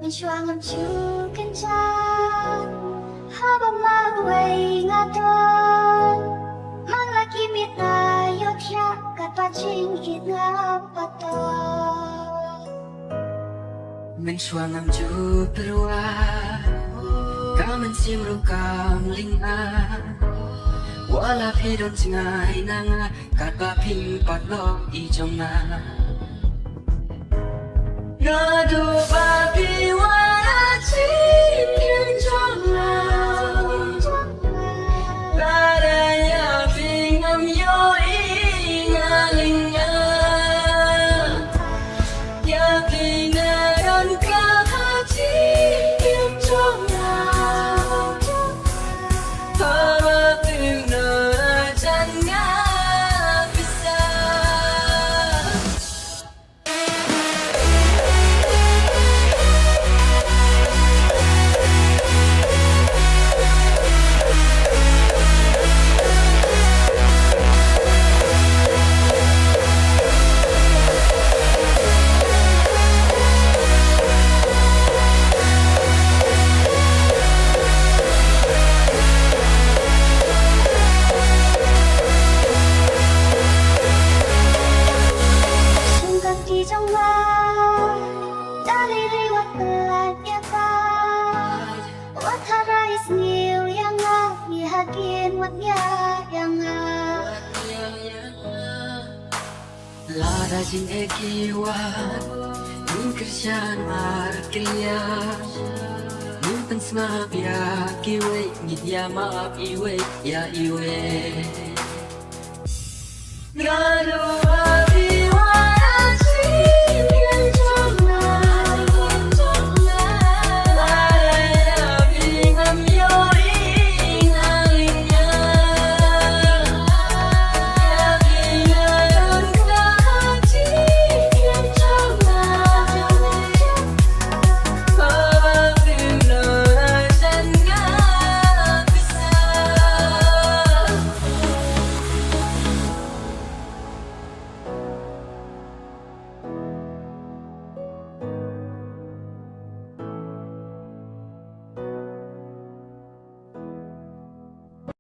Chuang am chu kan cha ha ba ma wei nga ton mang la ki mi ta yo thia ka pa ching hit nga pa to mình chuang am chu perwa ka man sim ru kam ling a wala phe don chingai na nga ka pa phim pat lo I chong na nga do ba pi wa chi kin chong na ba da ya phim am yo I nga ling a ya phim na don ka ha chi kin chong na pa ma phim na chan nga bisa sung kan ti trong ma da li li wat la ya pa wat hara is new yang nga mi hakin wat ya yang nga Lada jin ekiwa Ning Krisyan markilya Ning pansma biya kiwe Ngit ya maap iwe ya iwe Ngalo